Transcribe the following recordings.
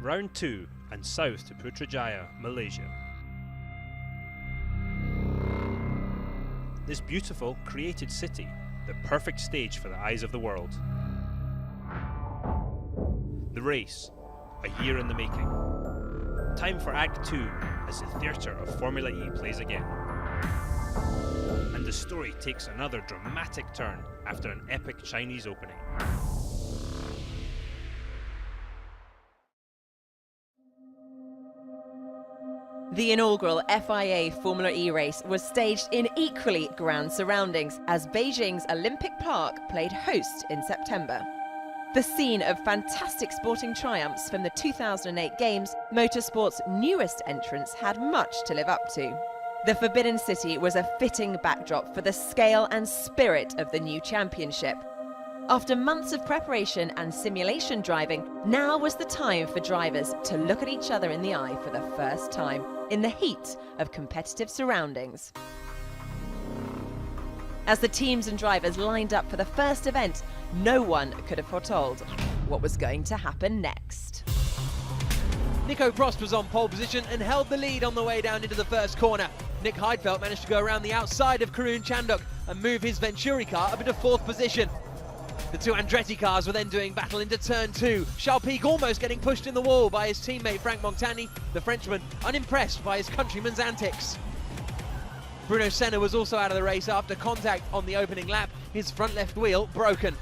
Round 2 and south to Putrajaya, Malaysia. This beautiful, created city, the perfect stage for the eyes of the world. The race, a year in the making. Time for Act 2 as the theatre of Formula E plays again. And the story takes another dramatic turn after an epic Chinese opening. The inaugural FIA Formula E race was staged in equally grand surroundings as Beijing's Olympic Park played host in September. The scene of fantastic sporting triumphs from the 2008 Games, motorsport's newest entrants had much to live up to. The Forbidden City was a fitting backdrop for the scale and spirit of the new championship. After months of preparation and simulation driving, now was the time for drivers to look at each other in the eye for the first time, in the heat of competitive surroundings. As the teams and drivers lined up for the first event, no one could have foretold what was going to happen next. Nico Prost was on pole position and held the lead on the way down into the first corner. Nick Heidfeld managed to go around the outside of Karun Chandhok and move his Venturi car up into fourth position. The two Andretti cars were then doing battle into turn 2. Charles Pic almost getting pushed in the wall by his teammate Franck Montagny, the Frenchman unimpressed by his countryman's antics. Bruno Senna was also out of the race after contact on the opening lap, his front left wheel broken.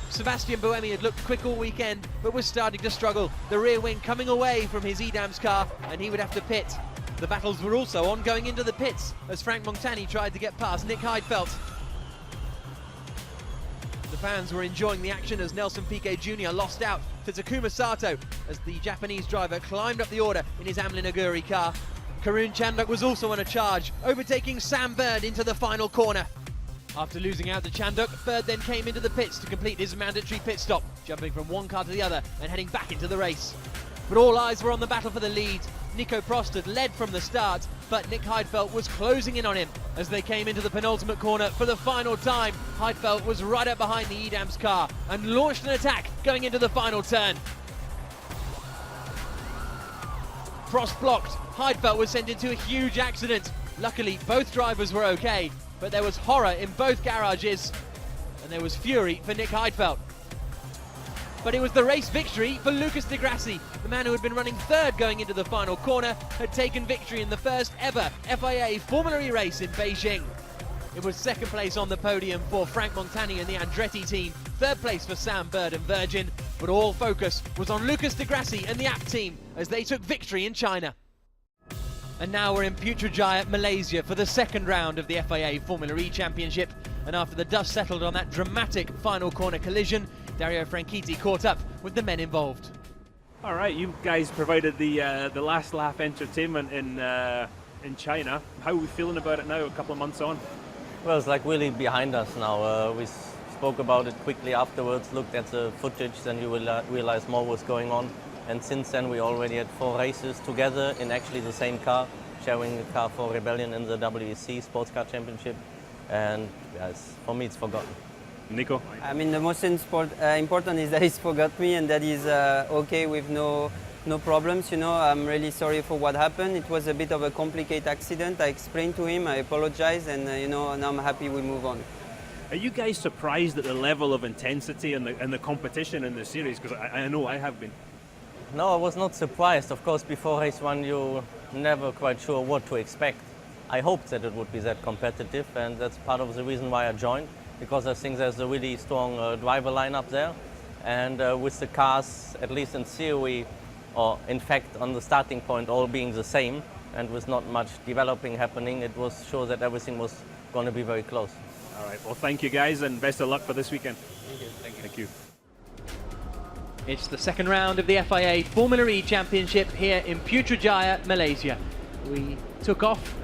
Sebastian Buemi had looked quick all weekend, but was starting to struggle. The rear wing coming away from his Edams car, and he would have to pit. The battles were also on going into the pits, as Franck Montagny tried to get past Nick Heidfeld. The fans were enjoying the action as Nelson Piquet Jr. lost out to Takuma Sato as the Japanese driver climbed up the order in his Amlin Aguri car. Karun Chandhok was also on a charge, overtaking Sam Bird into the final corner. After losing out to Chandhok, Bird then came into the pits to complete his mandatory pit stop, jumping from one car to the other and heading back into the race. But all eyes were on the battle for the lead. Nico Prost had led from the start, but Nick Heidfeld was closing in on him as they came into the penultimate corner for the final time. Heidfeld was right up behind the Edams car and launched an attack going into the final turn. Prost blocked. Heidfeld was sent into a huge accident. Luckily, both drivers were okay, but there was horror in both garages and there was fury for Nick Heidfeld. But it was the race victory for Lucas di Grassi. The man who had been running third going into the final corner had taken victory in the first ever FIA Formula E race in Beijing. It was second place on the podium for Franck Montagny and the Andretti team, third place for Sam Bird and Virgin, but all focus was on Lucas di Grassi and the AP team as they took victory in China. And now we're in Putrajaya, Malaysia for the second round of the FIA Formula E Championship. And after the dust settled on that dramatic final corner collision, Dario Franchitti caught up with the men involved. All right, you guys provided the last lap entertainment in China. How are we feeling about it now, a couple of months on? Well, it's like really behind us now. We spoke about it quickly afterwards, looked at the footage, then you will realize more was going on. And since then we already had 4 races together in actually the same car, sharing a car for Rebellion in the WEC Sports Car Championship. And yes, for me it's forgotten. Nico? I mean, the most important is that he's forgot me and that he's okay with no problems. You know, I'm really sorry for what happened. It was a bit of a complicated accident. I explained to him, I apologize, and you know, now I'm happy we move on. Are you guys surprised at the level of intensity and the competition in the series? Because I know I have been. No, I was not surprised. Of course, before race 1 you're never quite sure what to expect. I hoped that it would be that competitive, and that's part of the reason why I joined, because I think there's a really strong driver lineup there. And with the cars, at least in theory, or in fact on the starting point, all being the same, and with not much developing happening, it was sure that everything was going to be very close. All right, well, thank you guys, and best of luck for this weekend. Thank you. Thank you. Thank you. It's the second round of the FIA Formula E Championship here in Putrajaya, Malaysia. We took off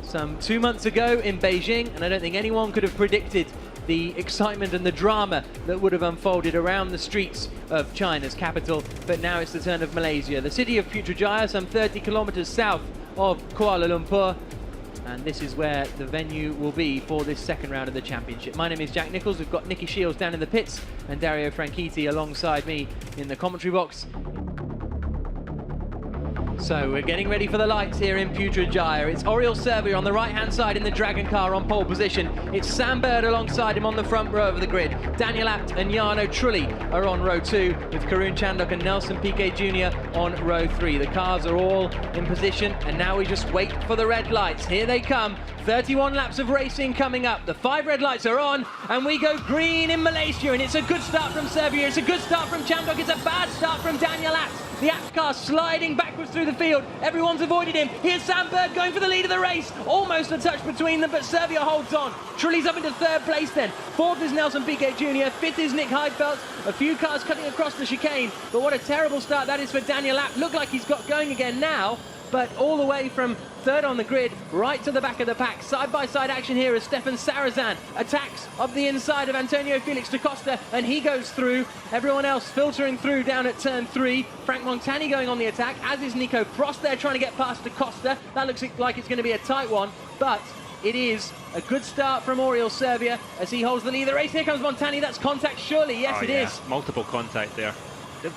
some 2 months ago in Beijing, and I don't think anyone could have predicted the excitement and the drama that would have unfolded around the streets of China's capital. But now it's the turn of Malaysia. The city of Putrajaya, some 30 kilometers south of Kuala Lumpur, and this is where the venue will be for this second round of the championship. My name is Jack Nicholls. We've got Nicky Shields down in the pits and Dario Franchitti alongside me in the commentary box. So we're getting ready for the lights here in Putrajaya. It's Oriol Servia on the right-hand side in the Dragon car on pole position. It's Sam Bird alongside him on the front row of the grid. Daniel Abt and Jarno Trulli are on row 2 with Karun Chandhok and Nelson Piquet Jr. on row 3. The cars are all in position and now we just wait for the red lights. Here they come. 31 laps of racing coming up. The 5 red lights are on and we go green in Malaysia, and it's a good start from Servia. It's a good start from Chandhok. It's a bad start from Daniel Abt. The Abt car sliding backwards through the field. Everyone's avoided him. Here's Sam Bird going for the lead of the race. Almost a touch between them, but Servia holds on. Trulli's up into 3rd place then. 4th is Nelson Piquet Jr. 5th is Nick Heidfeld. A few cars cutting across the chicane, but what a terrible start that is for Daniel Abt. Look like he's got going again now, but all the way from 3rd on the grid, right to the back of the pack. Side-by-side action here as Stefan Sarazan attacks up the inside of Antonio Felix da Costa, and he goes through. Everyone else filtering through down at turn 3. Frank Montani going on the attack, as is Nico Prost there trying to get past da Costa. That looks like it's going to be a tight one, but it is a good start from Oriol Servia as he holds the lead of the race. Here comes Montani. That's contact surely. Yes, it is. Multiple contact there.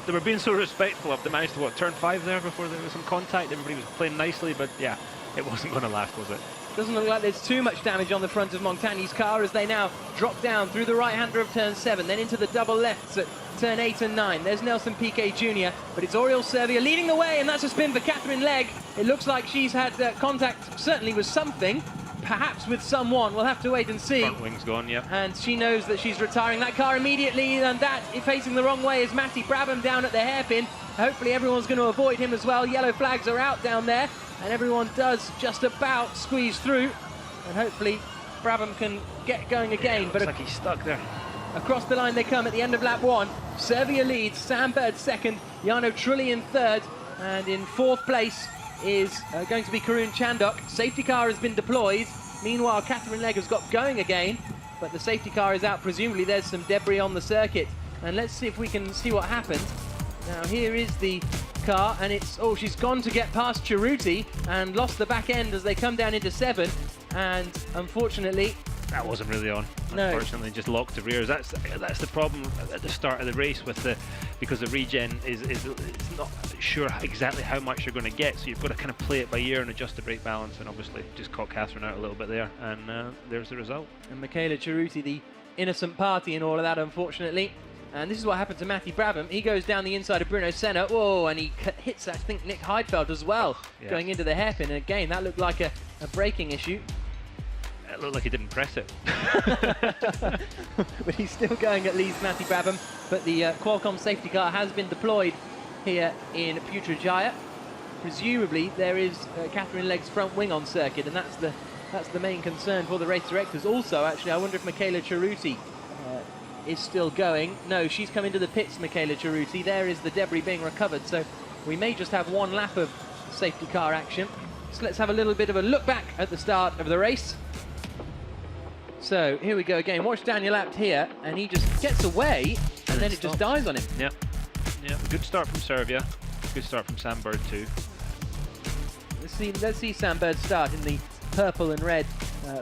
They were being so respectful of the managed to turn 5 there before there was some contact. Everybody was playing nicely, but yeah, it wasn't going to last, was it? Doesn't look like there's too much damage on the front of Montani's car as they now drop down through the right-hander of turn 7, then into the double lefts at turn 8 and 9. There's Nelson Piquet Jr., but it's Oriol Servia leading the way, and that's a spin for Catherine Legge. It looks like she's had contact, certainly with something, perhaps with someone. We'll have to wait and see. Front wing's gone, yeah. And she knows that she's retiring that car immediately, and that facing the wrong way is Matty Brabham down at the hairpin. Hopefully everyone's going to avoid him as well. Yellow flags are out down there, and everyone does just about squeeze through, and hopefully Brabham can get going again. But looks like he's stuck there. Across the line they come at the end of lap 1. Servia leads, Sam Bird 2nd, Jarno Trulli in 3rd, and in 4th place is going to be Karun Chandhok. Safety car has been deployed. Meanwhile, Catherine Legge has got going again, but the safety car is out. Presumably there's some debris on the circuit. And let's see if we can see what happened. Now here is the car, and it's, oh, she's gone to get past Cerruti and lost the back end as they come down into 7. And unfortunately, that wasn't really on. No. Unfortunately, just locked the rears. That's the problem at the start of the race with because the regen is not sure exactly how much you're going to get, so you've got to kind of play it by ear and adjust the brake balance, and obviously just caught Catherine out a little bit there, and there's the result. And Michaela Cerruti, the innocent party in all of that, unfortunately. And this is what happened to Matty Brabham. He goes down the inside of Bruno Senna. Whoa, and he hits, I think, Nick Heidfeld as well, going into the hairpin. And again, that looked like a braking issue. It looked like he didn't press it. But he's still going, at least, Matty Brabham. But the Qualcomm safety car has been deployed here in Putrajaya. Presumably, there is Catherine Legge's front wing on circuit, and that's the main concern for the race directors. Also, actually, I wonder if Michaela Cerruti is still going. No, she's come into the pits, Michaela Cerruti. There is the debris being recovered, so we may just have 1 lap of safety car action. So let's have a little bit of a look back at the start of the race. So here we go again. Watch Daniel Abt here, and he just gets away, and then it just dies on him. Yep. Good start from Servia. Good start from Sam Bird too. Let's see Sam Bird start in the purple and red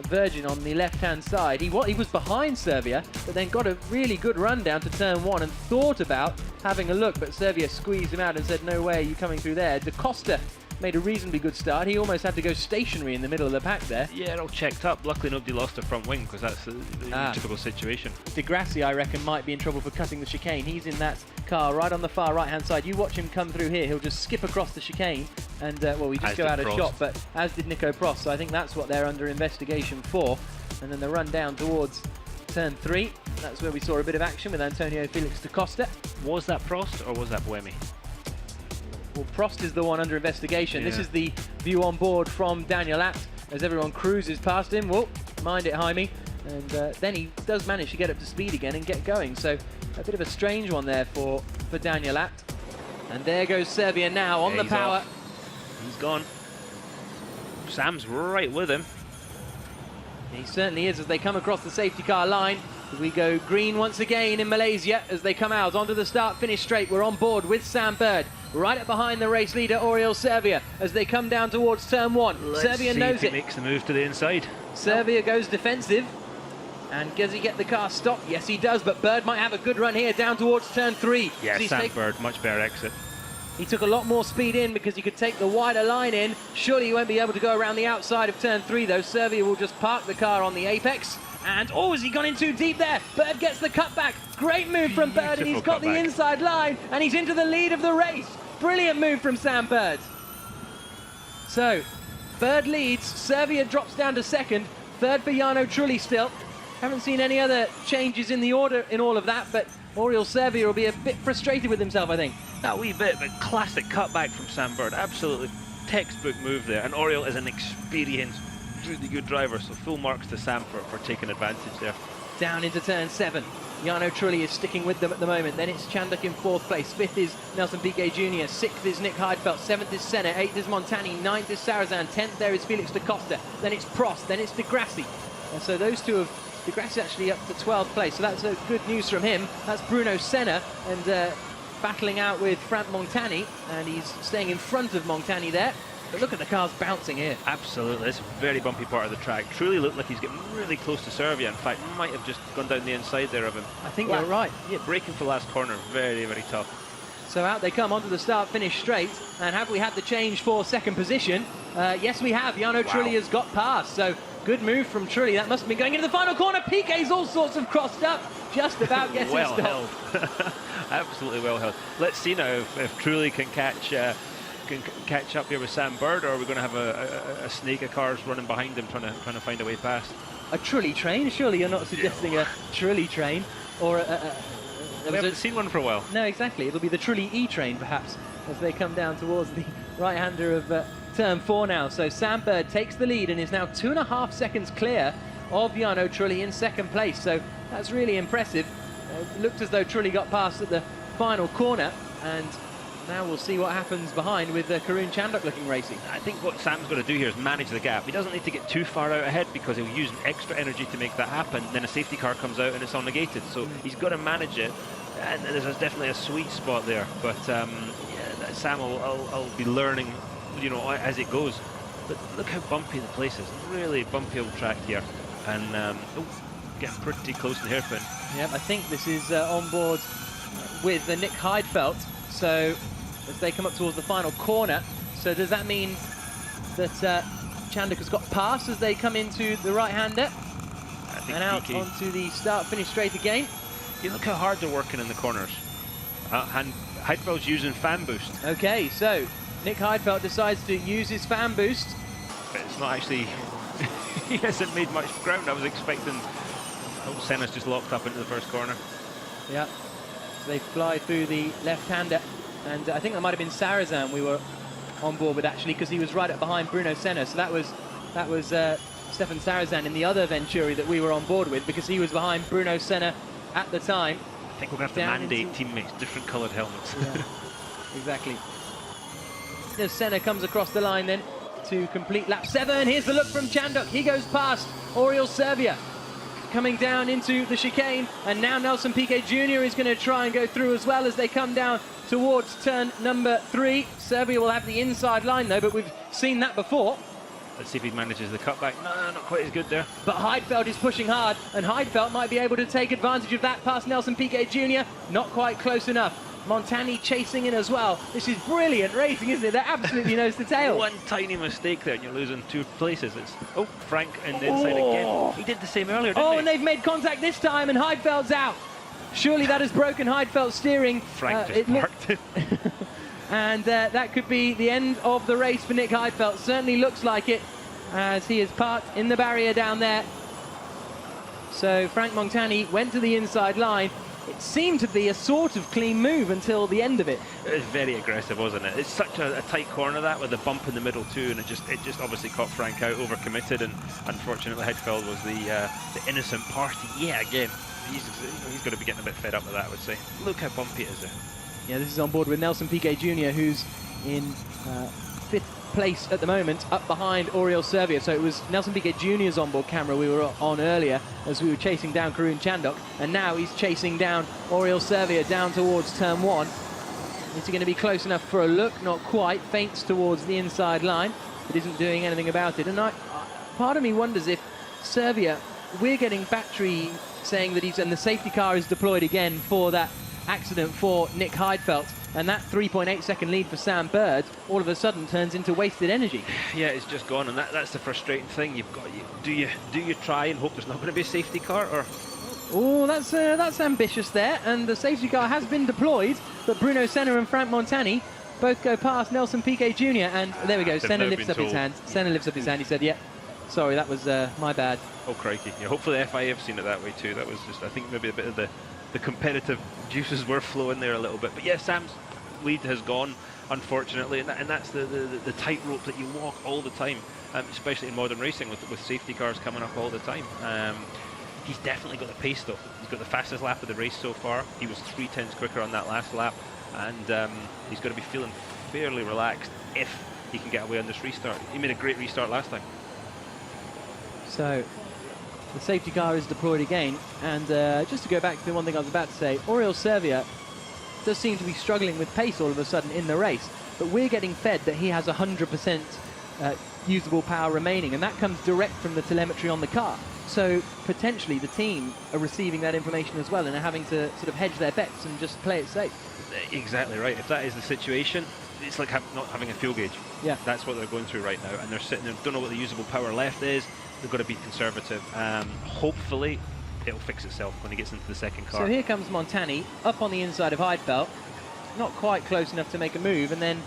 Virgin on the left-hand side. He was behind Servia, but then got a really good run down to turn 1 and thought about having a look, but Servia squeezed him out and said, "No way, are you coming through there?" Da Costa made a reasonably good start. He almost had to go stationary in the middle of the pack there. Yeah, it all checked up. Luckily nobody lost their front wing, because that's a typical situation. Di Grassi, I reckon, might be in trouble for cutting the chicane. He's in that car right on the far right-hand side. You watch him come through here. He'll just skip across the chicane and, well, we just go out of shot, but as did Nico Prost. So I think that's what they're under investigation for. And then the run down towards turn 3. That's where we saw a bit of action with Antonio Felix da Costa. Was that Prost or was that Buemi? Well, Prost is the one under investigation. Yeah. This is the view on board from Daniel Abt as everyone cruises past him. Whoa, mind it, Jaime. And then he does manage to get up to speed again and get going. So a bit of a strange one there for Daniel Abt. And there goes Servia now on the power. Off. He's gone. Sam's right with him. He certainly is as they come across the safety car line. We go green once again in Malaysia as they come out onto the start-finish straight. We're on board with Sam Bird, right up behind the race leader, Oriol Servia, as they come down towards turn 1. Servia knows it. He makes the move to the inside. Servia goes defensive. And does he get the car stopped? Yes, he does, but Bird might have a good run here down towards turn 3. Yeah, Sam Bird, much better exit. He took a lot more speed in because he could take the wider line in. Surely he won't be able to go around the outside of turn 3 though. Servia will just park the car on the apex. And, oh, has he gone in too deep there? Bird gets the cutback. Great move from Bird, and he's got the inside line, and he's into the lead of the race. Brilliant move from Sam Bird. So, Bird leads, Servia drops down to second, third for Jarno Trulli still. Haven't seen any other changes in the order in all of that, but Oriol Servia will be a bit frustrated with himself, I think. That wee bit, but classic cutback from Sam Bird. Absolutely textbook move there. And Oriol is an experienced, really good driver, so full marks to Sam for taking advantage there. Down into turn 7. Jarno Trulli is sticking with them at the moment. Then it's Chanduk in 4th place. 5th is Nelson Piquet Jr. 6th is Nick Heidfeld. 7th is Senna. 8th is Montani. 9th is Sarrazin. 10th there is Felix da Costa. Then it's Prost. Then it's De Grassi. And so those two have... De Grassi actually up to 12th place. So that's good news from him. That's Bruno Senna. And battling out with Frank Montani. And he's staying in front of Montani there. But look at the cars bouncing here. Absolutely, it's a very bumpy part of the track. Truly looked like he's getting really close to Servia. In fact, might have just gone down the inside there of him. I think you're right. Yeah, braking for last corner, very, very tough. So out they come onto the start-finish straight. And have we had the change for second position? Yes, we have. Jarno Trulli has got past. So good move from Trulli. That must have been going into the final corner. Piquet's all sorts of crossed up. Just about getting well stopped. held. Absolutely well held. Let's see now if Trulli can catch up here with Sam Bird, or are we going to have a snake of cars running behind him trying to find a way past? A Trulli train? Surely you're not suggesting a Trulli train or we haven't seen one for a while. No, exactly. It'll be the Trulli E train perhaps as they come down towards the right-hander of turn 4 now. So Sam Bird takes the lead and is now 2.5 seconds clear of Jarno Trulli in second place. So that's really impressive. It looked as though Trulli got past at the final corner, and now we'll see what happens behind with Karun Chanduk looking racy. I think what Sam's going to do here is manage the gap. He doesn't need to get too far out ahead because he'll use extra energy to make that happen. Then a safety car comes out and it's all negated. So he's got to manage it. And there's definitely a sweet spot there. But yeah, Sam will be learning, you know, as it goes. But look how bumpy the place is. Really bumpy old track here. And getting pretty close to the hairpin. Yep, I think this is on board with Nick Heidfeld. So as they come up towards the final corner, so does that mean that Chanduk has got past as they come into the right-hander and out PK. onto the start-finish straight again? You look how hard they're working in the corners. And Heidfeld's using fan boost. Okay, so Nick Heidfeld decides to use his fan boost. But it's not actually... he hasn't made much ground. I was expecting... Oh, Senna's just locked up into the first corner. Yeah, so they fly through the left-hander. And I think that might have been Sarrazin we were on board with, actually, because he was right up behind Bruno Senna. So that was Stefan Sarrazin in the other Venturi that we were on board with, because he was behind Bruno Senna at the time. I think we're going to have to mandate teammates different coloured helmets. Yeah, exactly. As Senna comes across the line then to complete lap 7. Here's the look from Chanduk. He goes past Oriol Servia, coming down into the chicane, and now Nelson Piquet Jr. is going to try and go through as well as they come down towards turn number 3. Servia will have the inside line though, but we've seen that before. Let's see if he manages the cutback. No, not quite as good there. But Heidfeld is pushing hard, and Heidfeld might be able to take advantage of that past Nelson Piquet Jr. Not quite close enough. Montani chasing in as well. This is brilliant racing, isn't it? They're absolutely nose to tail. One tiny mistake there and you're losing 2 places. It's Frank in the inside again. He did the same earlier, didn't he? And they've made contact this time, and Heidfeld's out. Surely that has broken Heidfeld's steering. Frank just parked it. And that could be the end of the race for Nick Heidfeld. Certainly looks like it, as he is parked in the barrier down there. So Frank Montani went to the inside line. It seemed to be a sort of clean move until the end of it. It was very aggressive, wasn't it? It's such a tight corner, that, with a bump in the middle too, and it just obviously caught Frank out, overcommitted, and unfortunately Heidfeld was the innocent party. Yeah, again, he's got to be getting a bit fed up with that, I would say. Look how bumpy it is there. Yeah, this is on board with Nelson Piquet Jr., who's in 5th place at the moment, up behind Oriol Servia. So it was Nelson Piquet Jr.'s onboard camera we were on earlier as we were chasing down Karun Chanduk, and now he's chasing down Oriol Servia down towards turn 1. Is he going to be close enough for a look? Not quite. Feints towards the inside line, but isn't doing anything about it. And part of me wonders if Servia, we're getting battery saying that and the safety car is deployed again for that accident for Nick Heidfeld. And that 3.8 second lead for Sam Bird all of a sudden turns into wasted energy. Yeah, it's just gone, and that's the frustrating thing. Do you try and hope there's not going to be a safety car, or? Oh, that's ambitious there, and the safety car has been deployed, but Bruno Senna and Frank Montani both go past Nelson Piquet Jr. and there we go. Senna lifts up his hand. Senna lifts up his hand. He said, "Yeah, sorry, that was my bad." Oh crikey! Yeah, hopefully the FIA have seen it that way too. That was just, I think, maybe a bit of the competitive juices were flowing there a little bit. But yeah, Sam's lead has gone, unfortunately, and that's the tightrope that you walk all the time, especially in modern racing with safety cars coming up all the time. He's definitely got the pace though. He's got the fastest lap of the race so far. He was 0.3 quicker on that last lap, and he's going to be feeling fairly relaxed if he can get away on this restart. He made a great restart last time. So the safety car is deployed again, and just to go back to the one thing I was about to say, Oriol Servia does seem to be struggling with pace all of a sudden in the race, but we're getting fed that he has 100% usable power remaining, and that comes direct from the telemetry on the car. So potentially the team are receiving that information as well and are having to sort of hedge their bets and just play it safe. Exactly right. If that is the situation, it's like not having a fuel gauge. Yeah. That's what they're going through right now, and they're sitting there, don't know what the usable power left is. They've got to be conservative. Hopefully it'll fix itself when he gets into the second car. So here comes Montani up on the inside of Heidfeld, not quite close enough to make a move, and then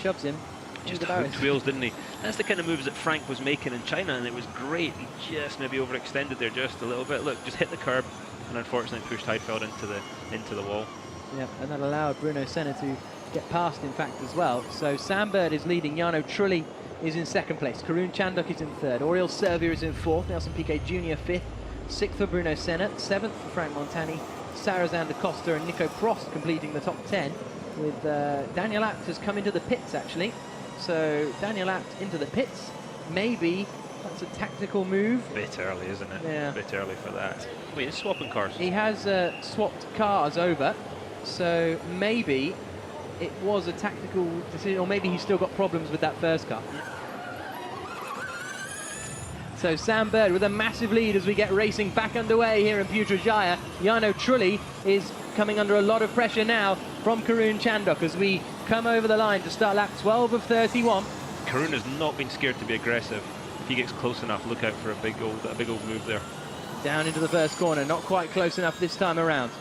shoves him. Just hooked wheels, didn't he? That's the kind of moves that Frank was making in China, and it was great. He just maybe overextended there just a little bit. Look, just hit the curb, and unfortunately pushed Heidfeld into the wall. Yeah, and that allowed Bruno Senna to get past, in fact, as well. So Sam Bird is leading. Jarno Trulli is in second place. Karun Chandhok is in third. Oriol Servia is in fourth. Nelson Piquet Jr. fifth. Sixth for Bruno Senna. Seventh for Frank Montani. Sarrazin da Costa and Nico Prost completing the top 10. With Daniel Abt has come into the pits, actually. So Daniel Abt into the pits. Maybe that's a tactical move. Bit early, isn't it? Yeah. A bit early for that. Wait, he's swapping cars. He has swapped cars over. So maybe it was a tactical decision, or maybe he's still got problems with that first car. So Sam Bird with a massive lead as we get racing back underway here in Putrajaya. Jarno Trulli is coming under a lot of pressure now from Karun Chandhok as we come over the line to start lap 12 of 31. Karun has not been scared to be aggressive. If he gets close enough, look out for a big old move there. Down into the first corner, not quite close enough this time around.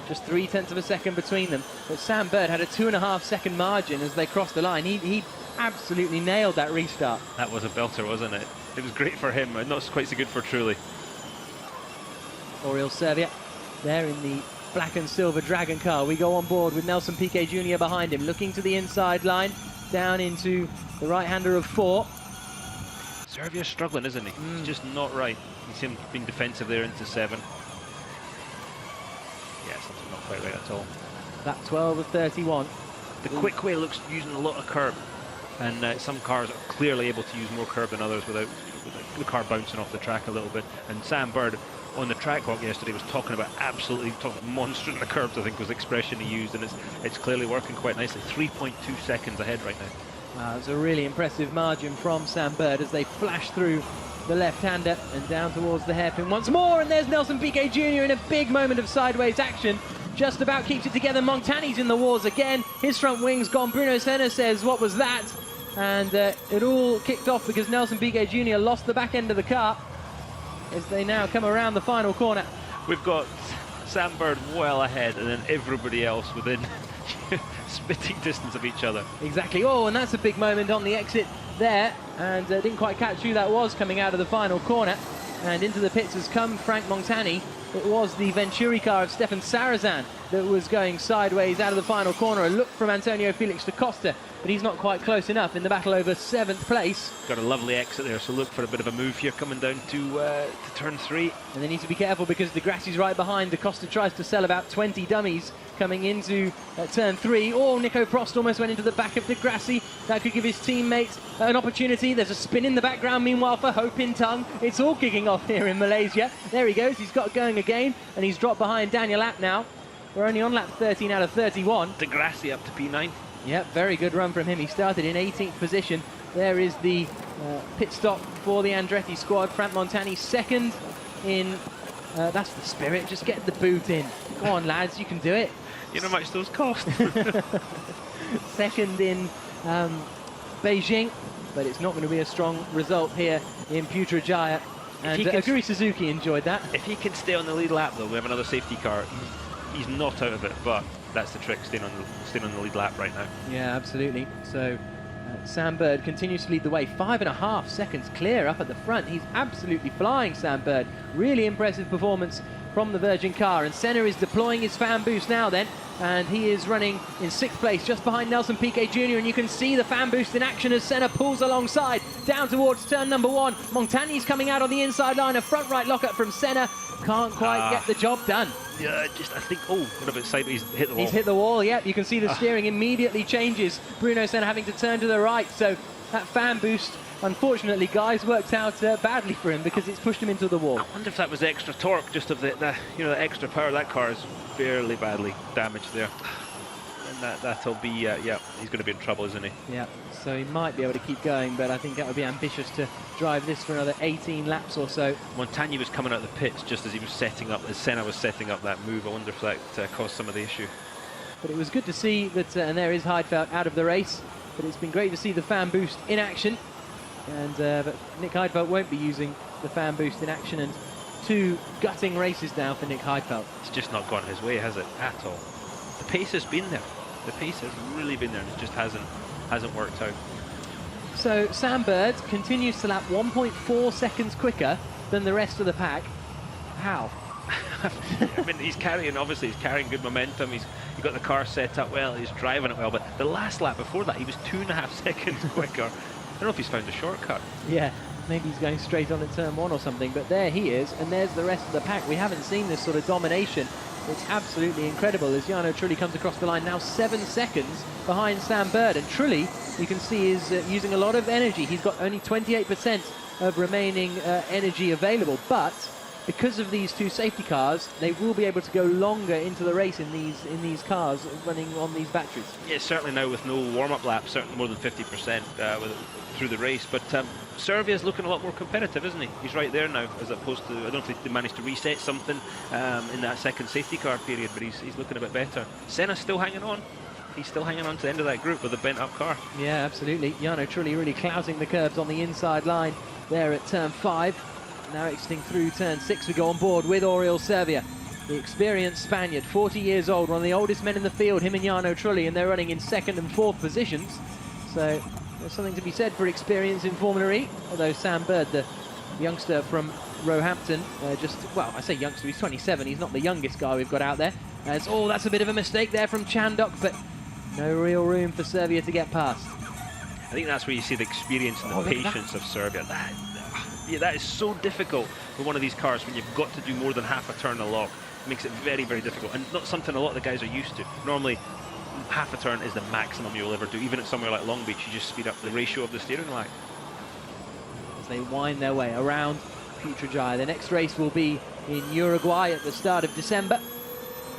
Just 0.3 of a second between them. But Sam Bird had a 2.5 second margin as they crossed the line. He absolutely nailed that restart. That was a belter, wasn't it? It was great for him, and not quite so good for Trulli. Oriol Servia there in the black and silver Dragon car. We go on board with Nelson Piquet Jr. behind him, looking to the inside line, down into the right-hander of 4. Servia's struggling, isn't he? He's just not right. You see him being defensive there into 7. Yeah, something not quite right at all. Lap 12 of 31. The quick way looks using a lot of curb, and some cars are clearly able to use more curb than others without the car bouncing off the track a little bit. And Sam Bird on the track walk yesterday was talking about monstering the curbs, I think was the expression he used, and it's clearly working quite nicely. 3.2 seconds ahead right now. It's a really impressive margin from Sam Bird as they flash through the left-hander and down towards the hairpin once more, and there's Nelson Piquet Jr. in a big moment of sideways action. Just about keeps it together. Montani's in the wars again. His front wing's gone. Bruno Senna says, what was that? And it all kicked off because Nelson Piquet Jr. lost the back end of the car as they now come around the final corner. We've got Sam Bird well ahead, and then everybody else within spitting distance of each other. Exactly. Oh, and that's a big moment on the exit there, and didn't quite catch who that was coming out of the final corner. And into the pits has come Frank Montani. It was the Venturi car of Stefan Sarrazin that was going sideways out of the final corner. A look from Antonio Felix da Costa, but he's not quite close enough in the battle over 7th place. Got a lovely exit there, so look for a bit of a move here coming down to turn 3. And they need to be careful because De Grassi's right behind. Da Costa tries to sell about 20 dummies coming into turn 3. Oh, Nico Prost almost went into the back of De Grassi. That could give his teammates an opportunity. There's a spin in the background, meanwhile, for Ho Pin Tung. It's all kicking off here in Malaysia. There he goes. He's got going again, and he's dropped behind Daniel Abt now. We're only on lap 13 out of 31. De Grassi up to P9. Yep, very good run from him. He started in 18th position. There is the pit stop for the Andretti squad. Frank Montani second in... that's the spirit. Just get the boot in. Go on, lads. You can do it. You know how much those cost? Second in Beijing, but it's not going to be a strong result here in Putrajaya. And Aguri Suzuki enjoyed that. If he can stay on the lead lap, though, we have another safety car. He's not out of it, but that's the trick, staying on the lead lap right now. Yeah, absolutely. So Sam Bird continues to lead the way, 5.5 seconds clear up at the front. He's absolutely flying, Sam Bird. Really impressive performance from the Virgin car, and Senna is deploying his fan boost now then, and he is running in 6th place just behind Nelson Piquet Jr., and you can see the fan boost in action as Senna pulls alongside down towards turn number 1. Montagni's coming out on the inside line, a front right lockup from Senna, can't quite get the job done. Yeah, I think, what about side? He's hit the wall. He's hit the wall, yep, you can see the steering immediately changes. Bruno Senna having to turn to the right, so that fan boost, unfortunately, guys, worked out badly for him because it's pushed him into the wall. I wonder if that was the extra torque, just of the extra power. That car is fairly badly damaged there, and that'll be yeah, he's going to be in trouble, isn't he? Yeah, so he might be able to keep going, but I think that would be ambitious to drive this for another 18 laps or so. Montagny was coming out of the pits just as he was setting up, as Senna was setting up that move. I wonder if that caused some of the issue. But it was good to see that, and there is Heidfeld out of the race, but it's been great to see the fan boost in action. And but Nick Heidfeld won't be using the fan boost in action, and 2 gutting races now for Nick Heidfeld. It's just not gone his way, has it, at all? The pace has been there. The pace has really been there, and it just hasn't worked out. So Sam Bird continues to lap 1.4 seconds quicker than the rest of the pack. How? I mean, he's carrying good momentum. He's got the car set up well. He's driving it well. But the last lap before that, he was 2.5 seconds quicker. I don't know if he's found a shortcut. Yeah, maybe he's going straight on at turn 1 or something, but there he is, and there's the rest of the pack. We haven't seen this sort of domination. It's absolutely incredible as Jarno Trulli comes across the line, now 7 seconds behind Sam Bird, and Trulli, you can see, is using a lot of energy. He's got only 28% of remaining energy available, but because of these 2 safety cars, they will be able to go longer into the race in these cars running on these batteries. Yeah, certainly now with no warm-up laps, certainly more than 50% through the race. But Servia's looking a lot more competitive, isn't he? He's right there now, as opposed to, I don't think they managed to reset something in that second safety car period, but he's looking a bit better. Senna's still hanging on. He's still hanging on to the end of that group with a bent-up car. Yeah, absolutely. Jarno Trulli really clousing the curbs on the inside line there at turn 5. Now exiting through turn 6, we go on board with Oriol Servia, the experienced Spaniard, 40 years old, one of the oldest men in the field, him and Jarno Trulli, and they're running in 2nd and 4th positions. So there's something to be said for experience in Formula E, although Sam Bird, the youngster from Roehampton, I say youngster, he's 27, he's not the youngest guy we've got out there. That's a bit of a mistake there from Chandok, but no real room for Servia to get past. I think that's where you see the experience and the patience of Servia. That is so difficult with one of these cars when you've got to do more than half a turn a lot. It makes it very, very difficult, and not something a lot of the guys are used to. Normally, half a turn is the maximum you'll ever do. Even at somewhere like Long Beach, you just speed up the ratio of the steering lag. As they wind their way around Putrajaya. The next race will be in Uruguay at the start of December,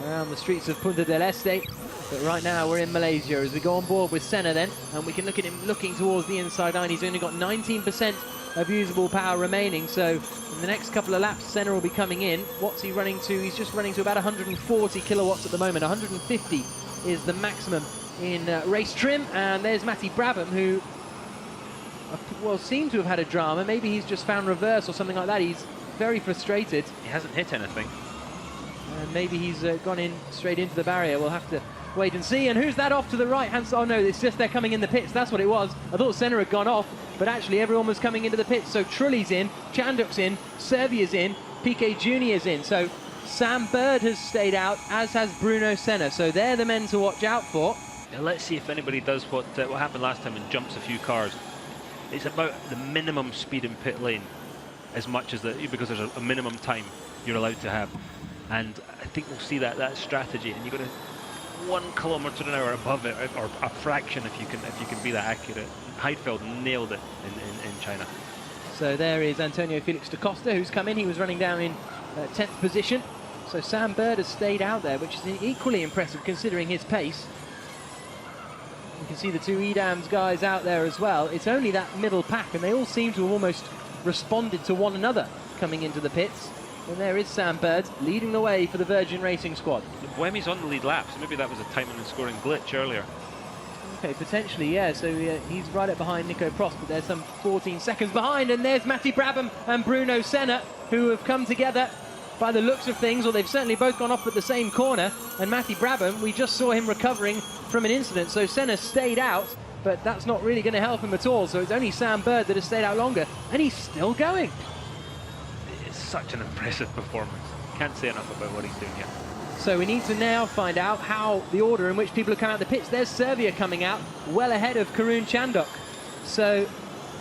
around the streets of Punta del Este. But right now we're in Malaysia as we go on board with Senna then, and we can look at him looking towards the inside line. He's only got 19% of usable power remaining, so in the next couple of laps Senna will be coming in. What's he running to? He's just running to about 140 kilowatts at the moment. 150 is the maximum in race trim, and there's Matty Brabham, who seemed to have had a drama. Maybe he's just found reverse or something like that. He's very frustrated. He hasn't hit anything. And maybe he's gone in straight into the barrier. We'll have to wait and see. And who's that off to the right hand side? Oh no, it's just they're coming in the pits. That's what it was. I thought Senna had gone off, but actually everyone was coming into the pits. So Trulli's in, Chandok's in, Servia's in, Piquet Jr.'s in. So Sam Bird has stayed out, as has Bruno Senna. So they're the men to watch out for. Now let's see if anybody does what happened last time and jumps a few cars. It's about the minimum speed in pit lane, as much as because there's a minimum time you're allowed to have. And I think we'll see that strategy, and you're going to 1 kilometre an hour above it, or a fraction if you can be that accurate. Heidfeld nailed it in China. So there is Antonio Felix da Costa, who's come in. He was running down in 10th position. So Sam Bird has stayed out there, which is equally impressive considering his pace. You can see the 2 EDAMS guys out there as well. It's only that middle pack, and they all seem to have almost responded to one another coming into the pits. And there is Sam Bird leading the way for the Virgin Racing squad. Buemi's on the lead lap, so maybe that was a timing and scoring glitch earlier. Okay, potentially, yeah. So he's right up behind Nico Prost, but there's some 14 seconds behind. And there's Matty Brabham and Bruno Senna, who have come together by the looks of things, or they've certainly both gone off at the same corner. And Matty Brabham, we just saw him recovering from an incident. So Senna stayed out, but that's not really going to help him at all. So it's only Sam Bird that has stayed out longer, and he's still going. It's such an impressive performance. Can't say enough about what he's doing here. So we need to now find out how the order in which people have come out the pits. There's Servia coming out well ahead of Karun Chandok. So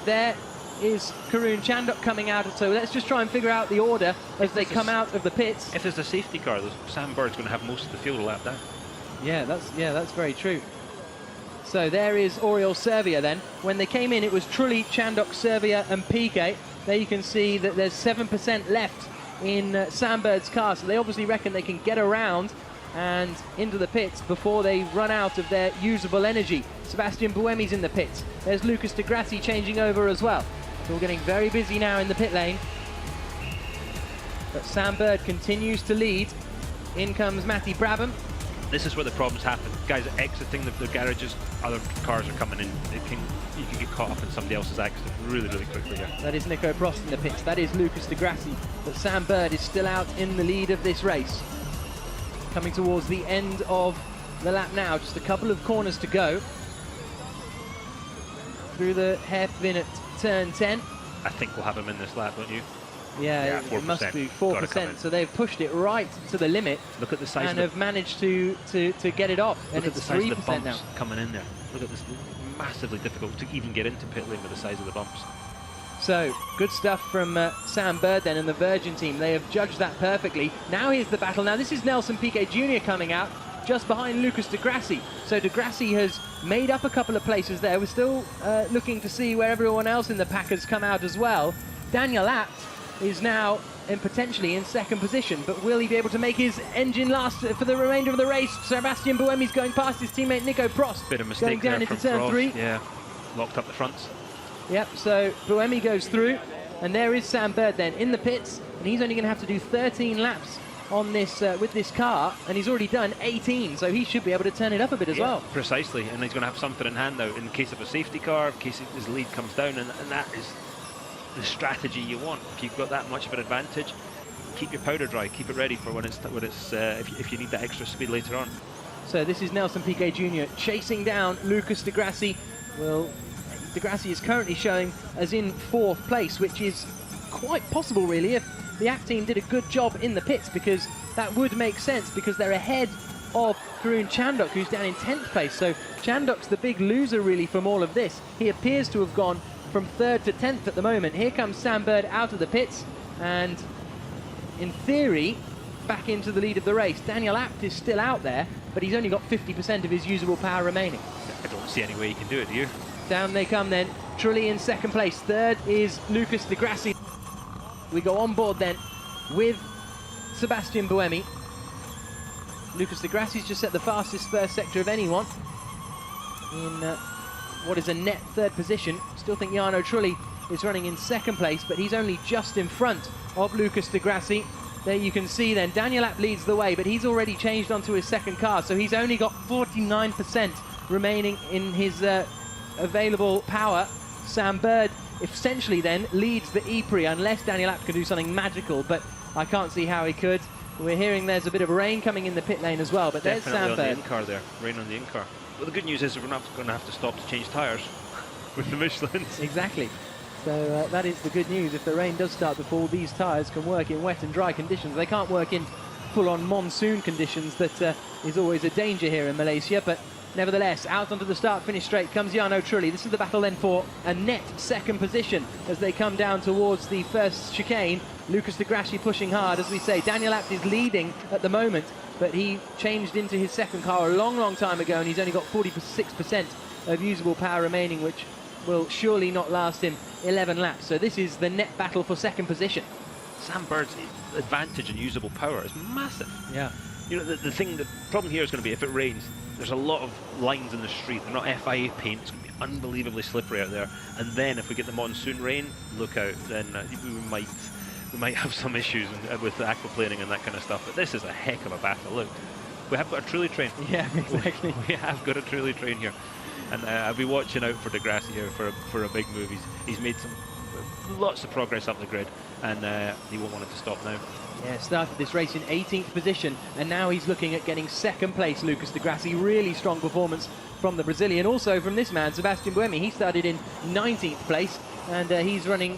there is Karun Chandok coming out. So let's just try and figure out the order as they come out of the pits. If there's a safety car, Sam Bird's going to have most of the field a lap down. Yeah, that's very true. So there is Oriol Servia then. When they came in, it was Trulli, Chandok, Servia and Piquet. There you can see that there's 7% left in Sam Bird's car, so they obviously reckon they can get around and into the pits before they run out of their usable energy. Sebastian Buemi's in the pits. There's Lucas Di Grassi changing over as well. So we're getting very busy now in the pit lane. But Sam Bird continues to lead. In comes Matty Brabham. This is where the problems happen. Guys are exiting the garages, other cars are coming in. You can get caught up in somebody else's accident really, really quickly here. That is Nico Prost in the pits. That is Lucas Di Grassi. But Sam Bird is still out in the lead of this race. Coming towards the end of the lap now. Just a couple of corners to go. Through the hairpin at turn 10. I think we'll have him in this lap, don't you? Yeah, Yeah, it must 4%. be Gotta come 4%. in. So they've pushed it right to the limit Look at the size and of have managed to get it off. Look And at the it's size of 3% the bumps now. coming in there. Look at this. Massively difficult to even get into pit lane with the size of the bumps. So, good stuff from Sam Bird then and the Virgin team. They have judged that perfectly. Now here's the battle. Now this is Nelson Piquet Jr. coming out just behind Lucas Di Grassi. So Di Grassi has made up a couple of places there. We're still looking to see where everyone else in the pack has come out as well. Daniel Abt is now potentially in second position, but will he be able to make his engine last for the remainder of the race? Sebastian Buemi's going past his teammate Nico Prost. Bit of mistake going down there into from turn Prost. 3. Yeah, locked up the fronts. Yep, so Buemi goes through, and there is Sam Bird then in the pits, and he's only going to have to do 13 laps on this with this car, and he's already done 18, so he should be able to turn it up a bit as well. Precisely, and he's going to have something in hand now in case of a safety car, in case his lead comes down, and that is the strategy you want. If you've got that much of an advantage, keep your powder dry, keep it ready for when it's if you need that extra speed later on. So this is Nelson Piquet Jr. chasing down Lucas Di Grassi. Well, Di Grassi is currently showing as in 4th place, which is quite possible really if the Abt team did a good job in the pits, because that would make sense because they're ahead of Karun Chandok, who's down in 10th place. So Chandok's the big loser really from all of this. He appears to have gone from 3rd to 10th at the moment. Here comes Sam Bird out of the pits and in theory back into the lead of the race. Daniel Abt is still out there, but he's only got 50% of his usable power remaining. I don't see any way you can do it, do you? Down they come then. Trulli in 2nd place. 3rd is Lucas Di Grassi. We go on board then with Sebastian Buemi. Lucas Di Grassi's just set the fastest first sector of anyone in what is a net 3rd position. Still think Jarno Trulli is running in 2nd place, but he's only just in front of Lucas Di Grassi. There you can see then Daniel Abt leads the way, but he's already changed onto his 2nd car, so he's only got 49% remaining in his available power. Sam Bird essentially then leads the E-Prix unless Daniel Abt can do something magical, but I can't see how he could. We're hearing there's a bit of rain coming in the pit lane as well, but there's Definitely Sam on the Bird. in-car there, rain on the in-car. Well, the good news is we're not going to have to stop to change tyres with the Michelins. Exactly. So that is the good news. If the rain does start to fall, these tyres can work in wet and dry conditions. They can't work in full-on monsoon conditions. That is always a danger here in Malaysia, but nevertheless, out onto the start-finish straight comes Jarno Trulli. This is the battle then for a net 2nd position as they come down towards the first chicane. Lucas Di Grassi pushing hard, as we say. Daniel Abt is leading at the moment, but he changed into his 2nd car a long time ago, and he's only got 46% of usable power remaining, which will surely not last him 11 laps. So this is the net battle for 2nd position. Sam Bird's advantage in usable power is massive. Yeah. You know, the problem here is going to be if it rains, there's a lot of lines in the street. They're not FIA paint. It's going to be unbelievably slippery out there. And then if we get the monsoon rain, look out. Then we might we might have some issues with the aquaplaning and that kind of stuff. But this is a heck of a battle. Look, we have got a truly train. Yeah, exactly. We have got a truly train here, and I'll be watching out for Di Grassi here for a big move. He's made lots of progress up the grid, and he won't want it to stop now. Yeah, started this race in 18th position, and now he's looking at getting second place. Lucas Di Grassi, really strong performance from the Brazilian. Also from this man, Sebastian Buemi. He started in 19th place, and he's running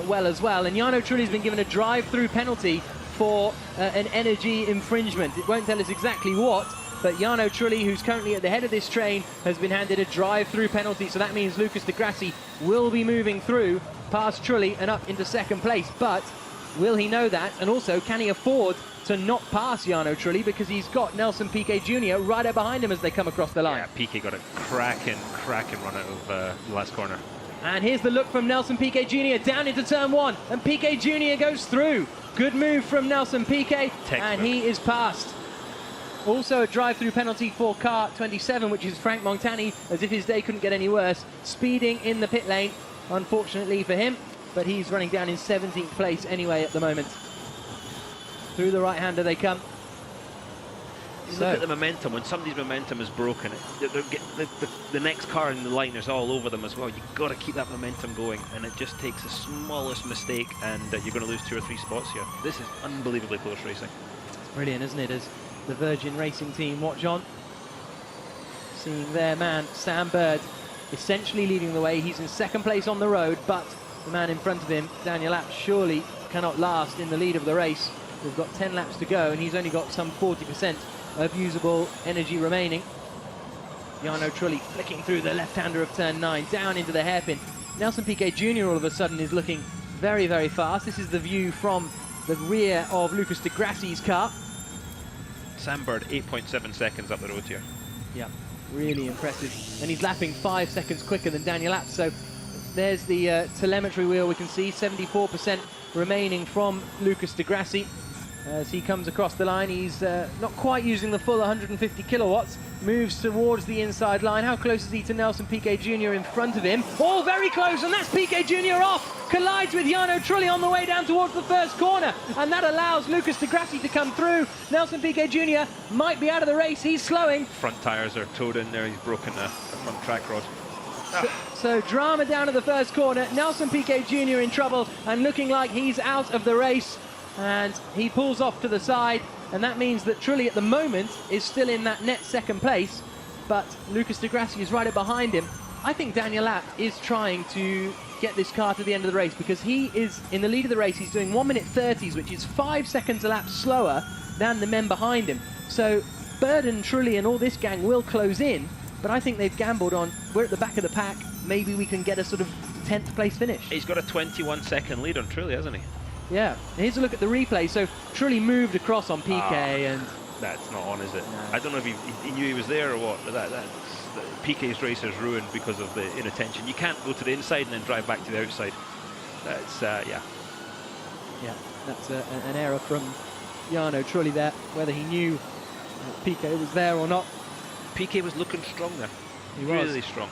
well as well. And Jarno Trulli's been given a drive-through penalty for an energy infringement. It won't tell us exactly what, but Jarno Trulli, who's currently at the head of this train, has been handed a drive-through penalty. So that means Lucas Di Grassi will be moving through past Trulli and up into second place. But will he know that? And also, can he afford to not pass Jarno Trulli, because he's got Nelson Piquet Jr. right up behind him as they come across the line? Yeah, Piquet got a cracking run out of the last corner. And here's the look from Nelson Piquet Jr. down into turn 1, and Piquet Jr. goes through. Good move from Nelson Piquet, and he is passed. Also a drive-through penalty for car 27, which is Frank Montani, as if his day couldn't get any worse. Speeding in the pit lane, unfortunately for him, but he's running down in 17th place anyway at the moment. Through the right-hander they come. Look at the momentum. When somebody's momentum is broken, the next car in the line is all over them as well. You've got to keep that momentum going, and it just takes the smallest mistake, and you're going to lose 2 or 3 spots here. This is unbelievably close racing. It's brilliant, isn't it, as the Virgin Racing team watch on. Seeing their man, Sam Bird, essentially leading the way. He's in second place on the road, but the man in front of him, Daniel Abt, surely cannot last in the lead of the race. We've got 10 laps to go, and he's only got some 40% of usable energy remaining. Jarno Trulli flicking through the left-hander of turn 9, down into the hairpin. Nelson Piquet Jr. all of a sudden is looking very, very fast. This is the view from the rear of Lucas Di Grassi's car. Sam Bird, 8.7 seconds up the road here. Yeah, really impressive. And he's lapping 5 seconds quicker than Daniel Abt. So there's the telemetry wheel. We can see 74% remaining from Lucas Di Grassi. As he comes across the line, he's not quite using the full 150 kilowatts, moves towards the inside line. How close is he to Nelson Piquet Jr. in front of him? Oh, very close, and that's Piquet Jr. off! Collides with Jarno Trulli on the way down towards the first corner, and that allows Lucas Di Grassi to come through. Nelson Piquet Jr. might be out of the race, he's slowing. Front tyres are towed in there, he's broken the front track rod. So drama down at the first corner, Nelson Piquet Jr. in trouble and looking like he's out of the race. And he pulls off to the side, and that means that Trulli at the moment is still in that net second place, but Lucas Di Grassi is right up behind him. I think Daniel Abt is trying to get this car to the end of the race, because he is in the lead of the race. He's doing 1:30s, which is 5 seconds a lap slower than the men behind him. So Bird and Trulli and all this gang will close in, but I think they've gambled on, we're at the back of the pack, maybe we can get a sort of 10th place finish. He's got a 21-second lead on Trulli, hasn't he? Yeah, here's a look at the replay. So Trulli moved across on Piquet, and that's not on, is it? No. I don't know if he knew he was there or what, but Piquet's race is ruined because of the inattention. You can't go to the inside and then drive back to the outside. That's, yeah. Yeah, that's an error from Jarno Trulli there, whether he knew Piquet was there or not. Piquet was looking strong there. He was. Really strong.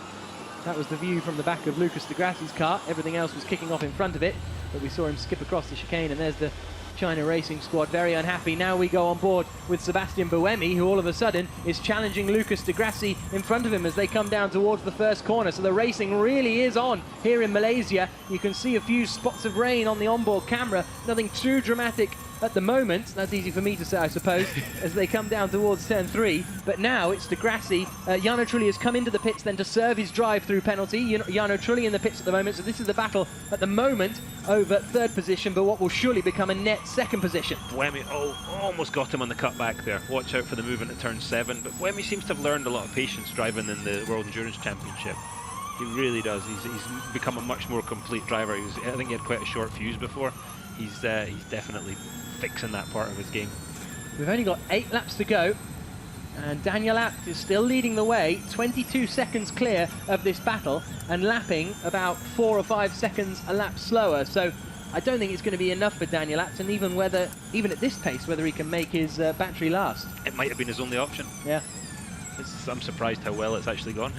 That was the view from the back of Lucas Di Grassi's car. Everything else was kicking off in front of it, but we saw him skip across the chicane, and there's the China Racing squad very unhappy. Now we go on board with Sebastian Buemi, who all of a sudden is challenging Lucas Di Grassi in front of him as they come down towards the first corner. So the racing really is on here in Malaysia. You can see a few spots of rain on the onboard camera. Nothing too dramatic at the moment. That's easy for me to say, I suppose, as they come down towards turn 3. But now it's Di Grassi. Jarno Trulli has come into the pits then to serve his drive-through penalty. Jarno Trulli in the pits at the moment, so this is the battle at the moment over third position, but what will surely become a net second position. Buemi almost got him on the cutback there. Watch out for the movement at turn 7. But Buemi seems to have learned a lot of patience driving in the World Endurance Championship. He really does. He's become a much more complete driver. I think he had quite a short fuse before. He's definitely fixing that part of his game. We've only got 8 laps to go, and Daniel Abt is still leading the way, 22 seconds clear of this battle, and lapping about 4 or 5 seconds a lap slower. So I don't think it's going to be enough for Daniel Abt, and even at this pace, whether he can make his battery last. It might have been his only option. Yeah. I'm surprised how well it's actually gone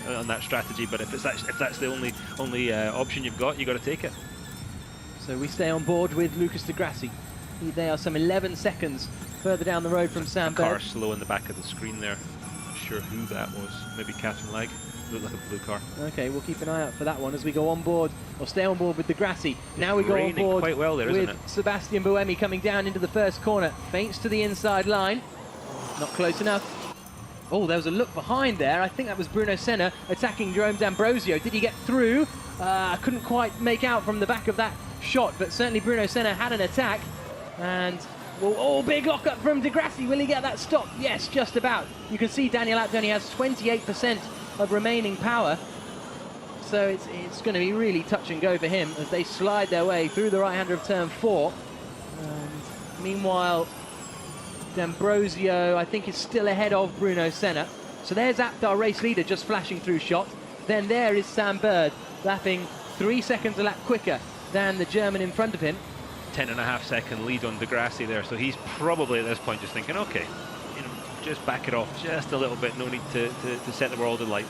on that strategy. But if that's the only option you've got to take it. So we stay on board with Lucas Di Grassi. They are some 11 seconds further down the road from Sam Car Bird. slow in the back of the screen there. Not sure who that was. Maybe Catherine Legg. Looked like a blue car. Okay, we'll keep an eye out for that one as we go on board, or stay on board with Di Grassi. Now we go on raining board quite well there, with isn't it? Sebastian Buemi coming down into the first corner. Feints to the inside line. Not close enough. Oh, there was a look behind there. I think that was Bruno Senna attacking Jerome D'Ambrosio. Did he get through? I couldn't quite make out from the back of that shot, but certainly Bruno Senna had an attack. And, well, oh, big lock-up from Di Grassi. Will he get that stop? Yes, just about. You can see Daniel Abt only has 28% of remaining power. So it's going to be really touch and go for him as they slide their way through the right-hander of turn 4. And meanwhile, D'Ambrosio, I think, is still ahead of Bruno Senna. So there's Abt, our race leader, just flashing through shot. Then there is Sam Bird, lapping 3 seconds a lap quicker than the German in front of him. 10.5 second lead on Di Grassi there, so he's probably at this point just thinking, okay, you know, just back it off just a little bit, no need to set the world alight.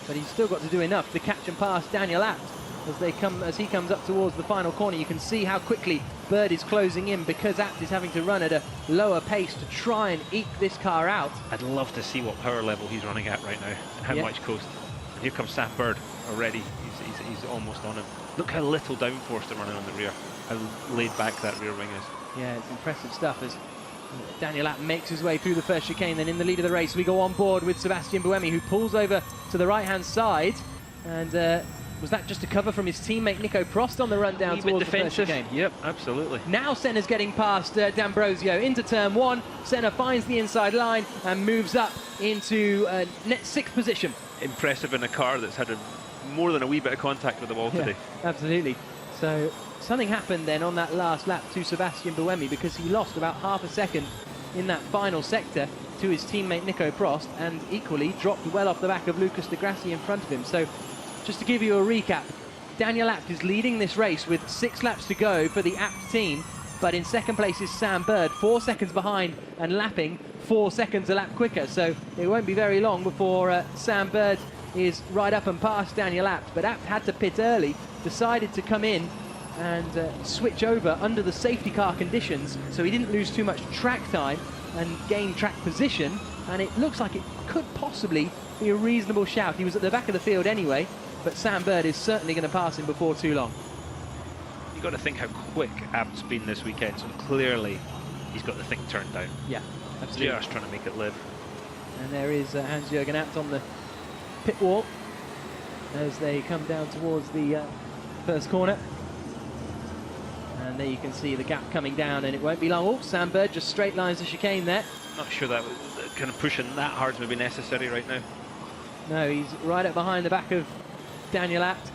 But he's still got to do enough to catch and pass Daniel Abt as he comes up towards the final corner. You can see how quickly Bird is closing in because Abt is having to run at a lower pace to try and eke this car out. I'd love to see what power level he's running at right now and how much coast. And here comes Sam Bird already. He's almost on him. Look how little downforce they're running on the rear. How laid back that rear wing is. Yeah, it's impressive stuff as Daniel Abt makes his way through the first chicane. Then in the lead of the race, we go on board with Sebastian Buemi, who pulls over to the right-hand side. And was that just a cover from his teammate Nico Prost on the run down towards the first chicane? Yep, absolutely. Now Senna's getting past D'Ambrosio into turn 1. Senna finds the inside line and moves up into net 6th position. Impressive in a car that's had more than a wee bit of contact with the wall today. Absolutely. So something happened then on that last lap to Sebastian Buemi because he lost about half a second in that final sector to his teammate Nico Prost, and equally dropped well off the back of Lucas Di Grassi in front of him. So just to give you a recap, Daniel Abt is leading this race with 6 laps to go for the Abt team, but in second place is Sam Bird, 4 seconds behind and lapping 4 seconds a lap quicker. So it won't be very long before Sam Bird is right up and past Daniel Abt. But Abt had to pit early, decided to come in and switch over under the safety car conditions, so he didn't lose too much track time and gain track position, and it looks like it could possibly be a reasonable shout. He was at the back of the field anyway, but Sam Bird is certainly going to pass him before too long. You've got to think how quick Abt's been this weekend, so clearly he's got the thing turned down. Yeah, absolutely. Just trying to make it live. And there is Hans-Jürgen Abt on the pit wall as they come down towards the first corner. And there you can see the gap coming down, and it won't be long. Oh, Sam Bird just straight lines the chicane there. Not sure that kind of pushing that hard is maybe necessary right now. No, he's right up behind the back of Daniel Abt.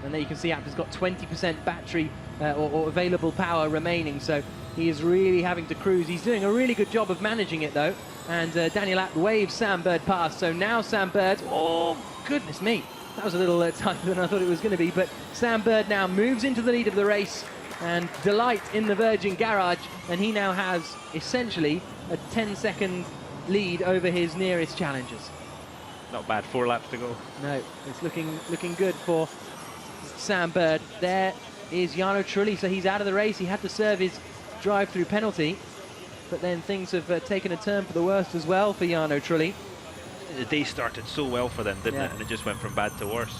And there you can see Abt has got 20% battery or available power remaining, so he is really having to cruise. He's doing a really good job of managing it though, and Daniel Abt waves Sam Bird past. So now Sam Bird, oh goodness me, that was a little tighter than I thought it was going to be, but Sam Bird now moves into the lead of the race, and Delight in the Virgin Garage, and he now has essentially a 10-second lead over his nearest challengers. Not bad, 4 laps to go. No, it's looking good for Sam Bird. There is Jarno Trulli, so he's out of the race. He had to serve his drive-through penalty, but then things have taken a turn for the worst as well for Jarno Trulli. The day started so well for them, didn't it? And it just went from bad to worse.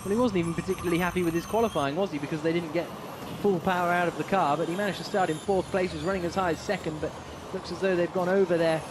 Well, he wasn't even particularly happy with his qualifying, was he? Because they didn't get full power out of the car, but he managed to start in 4th place, was running as high as 2nd, but looks as though they've gone over their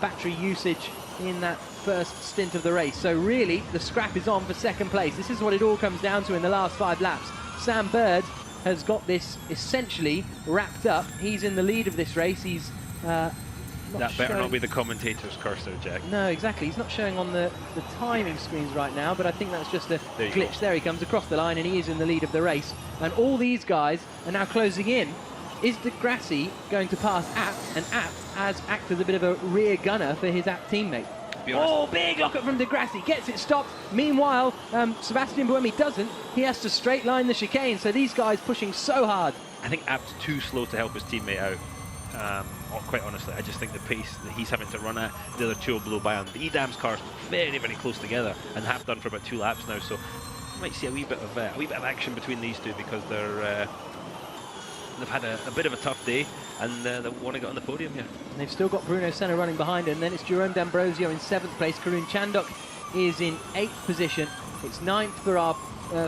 battery usage in that first stint of the race. So really, the scrap is on for 2nd place. This is what it all comes down to in the last 5 laps. Sam Bird has got this essentially wrapped up. He's in the lead of this race. He's that better not be the commentator's curse there, Jack. No, exactly. He's not showing on the timing screens right now, but I think that's just a glitch. There he comes across the line, and he is in the lead of the race. And all these guys are now closing in. Is Di Grassi going to pass Abt? And Abt has acted as a bit of a rear gunner for his Abt teammate. Oh, big lockup from Di Grassi, gets it stopped. Meanwhile, Sebastian Buemi doesn't. He has to straight line the chicane, so these guys pushing so hard. I think Abt's too slow to help his teammate out. Quite honestly, I just think the pace that he's having to run at, the other two will blow by on. The Edam's cars very, very close together and have done for about 2 laps now, so might see a wee bit of action between these two, because they've had a bit of a tough day, and they want to get on the podium here. And they've still got Bruno Senna running behind him. Then it's Jerome D'Ambrosio in 7th place. Karun Chandok is in 8th position. It's 9th for our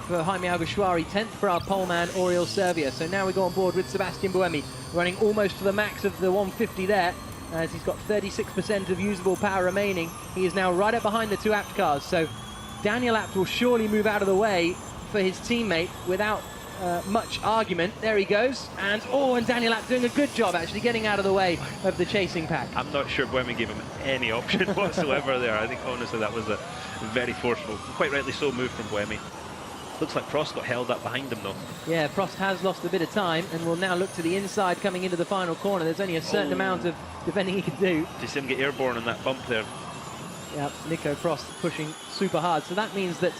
for Jaime Alguersuari, 10th for our poleman Oriol Servia. So now we go on board with Sebastian Buemi, running almost to the max of the 150 there, as he's got 36% of usable power remaining. He is now right up behind the two Abt cars. So Daniel Abt will surely move out of the way for his teammate without much argument. There he goes, and Daniel Abt doing a good job actually getting out of the way of the chasing pack. I'm not sure Buemi gave him any option whatsoever there. I think honestly that was a very forceful, quite rightly so, move from Buemi. Looks like Prost got held up behind him though. Yeah, Prost has lost a bit of time and will now look to the inside coming into the final corner. There's only a certain amount of defending he can do. To see him get airborne on that bump there. Yeah, Nico Prost pushing super hard. So that means that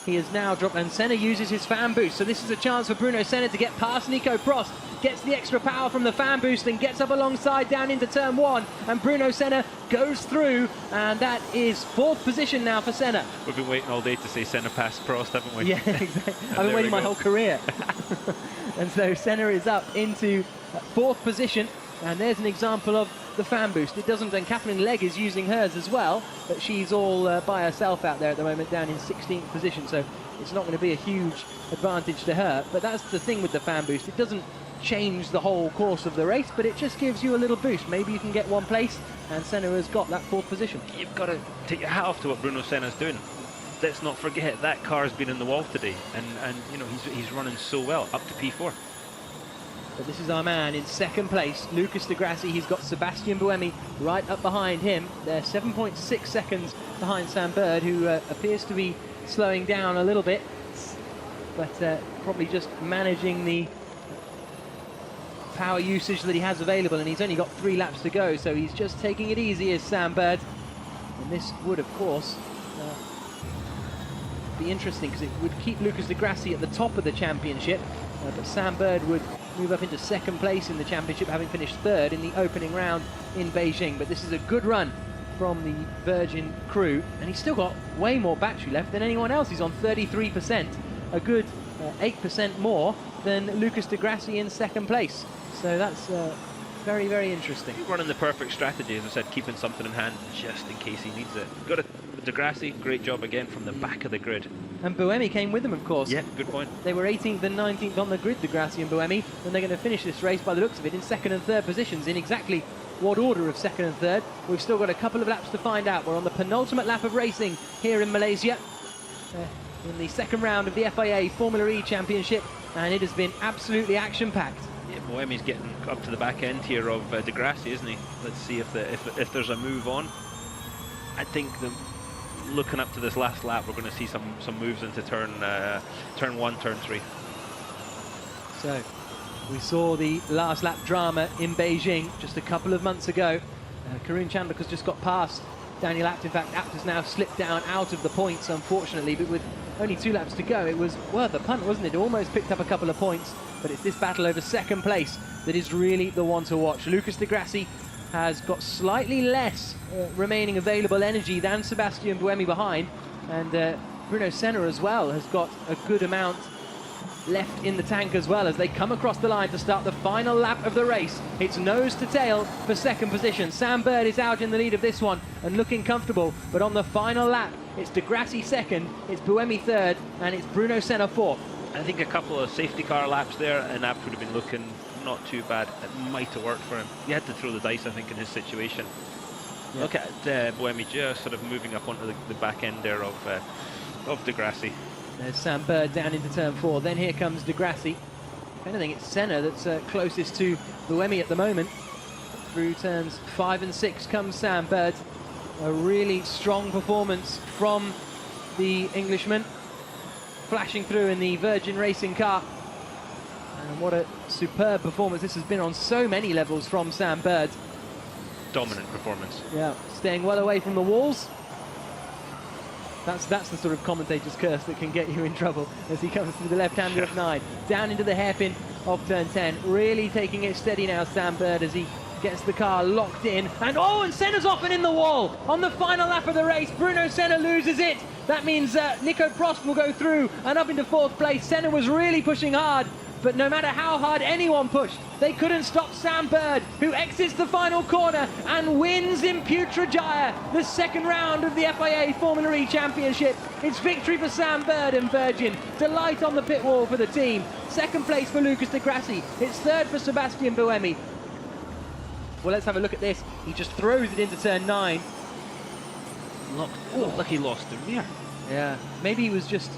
he has now dropped, and Senna uses his fan boost. So this is a chance for Bruno Senna to get past Nico Prost. Gets the extra power from the fan boost and gets up alongside down into turn 1. And Bruno Senna goes through, and that is 4th position now for Senna. We've been waiting all day to say Senna past Prost, haven't we? Yeah, exactly. I've been waiting my whole career. And so Senna is up into 4th position. And there's an example of the fan boost. It doesn't, and Kathleen Legg is using hers as well, but she's all by herself out there at the moment, down in 16th position, so it's not going to be a huge advantage to her. But that's the thing with the fan boost. It doesn't change the whole course of the race, but it just gives you a little boost. Maybe you can get one place, and Senna has got that 4th position. You've got to take your hat off to what Bruno Senna's doing. Let's not forget that car's been in the wall today, and you know, he's running so well, up to P4. But this is our man in 2nd place, Lucas Di Grassi. He's got Sebastian Buemi right up behind him. They're 7.6 seconds behind Sam Bird, who appears to be slowing down a little bit, but probably just managing the power usage that he has available, and he's only got 3 laps to go, so he's just taking it easy as Sam Bird. And this would, of course, be interesting, because it would keep Lucas Di Grassi at the top of the championship, but Sam Bird would move up into 2nd place in the championship, having finished 3rd in the opening round in Beijing. But this is a good run from the Virgin crew, and he's still got way more battery left than anyone else. He's on 33%, a good 8% more than Lucas Di Grassi in 2nd place. So that's very, very interesting. Running the perfect strategy, as I said, keeping something in hand just in case he needs it. Got it. Di Grassi, great job again from the back of the grid. And Buemi came with them, of course. Yeah, good point. They were 18th and 19th on the grid, Di Grassi and Buemi, and they're going to finish this race by the looks of it in 2nd and 3rd positions. In exactly what order of 2nd and 3rd, we've still got a couple of laps to find out. We're on the penultimate lap of racing here in Malaysia, in the 2nd round of the FIA Formula E Championship, and it has been absolutely action-packed. Yeah, Buemi's getting up to the back end here of Di Grassi, isn't he? Let's see if there's a move on. I think looking up to this last lap, we're going to see some moves into turn 1, turn 3. So we saw the last lap drama in Beijing just a couple of months ago. Karun Chandok has just got past Daniel Abt. In fact, Abt has now slipped down out of the points, unfortunately, but with only 2 laps to go, it was worth a punt, wasn't it? It almost picked up a couple of points, but it's this battle over 2nd place that is really the one to watch. Lucas Di Grassi has got slightly less remaining available energy than Sebastian Buemi behind, and Bruno Senna as well has got a good amount left in the tank as well as they come across the line to start the final lap of the race. It's nose to tail for 2nd position. Sam Bird is out in the lead of this one and looking comfortable, but on the final lap it's Di Grassi 2nd, it's Buemi 3rd, and it's Bruno Senna 4th. I think a couple of safety car laps there and Abt would have been looking not too bad. It might have worked for him. He had to throw the dice, I think, in his situation. Yeah. Look at Buemi just sort of moving up onto the back end there of Di Grassi. There's Sam Bird down into turn 4. Then here comes Di Grassi. If anything, it's Senna that's closest to Buemi at the moment. Through turns 5 and 6 comes Sam Bird. A really strong performance from the Englishman, flashing through in the Virgin Racing car. And what a superb performance this has been on so many levels from Sam Bird. Dominant performance. Yeah, staying well away from the walls. That's the sort of commentator's curse that can get you in trouble as he comes through the left-hander of 9, down into the hairpin of turn 10. Really taking it steady now, Sam Bird, as he gets the car locked in. And Senna's off and in the wall. On the final lap of the race, Bruno Senna loses it. That means Nico Prost will go through and up into 4th place. Senna was really pushing hard, but no matter how hard anyone pushed, they couldn't stop Sam Bird, who exits the final corner and wins in Putrajaya, the 2nd round of the FIA Formula E Championship. It's victory for Sam Bird and Virgin. Delight on the pit wall for the team. 2nd place for Lucas Di Grassi. It's 3rd for Sebastian Buemi. Well, let's have a look at this. He just throws it into turn 9. Looked like he lost the rear. Yeah, maybe he was just...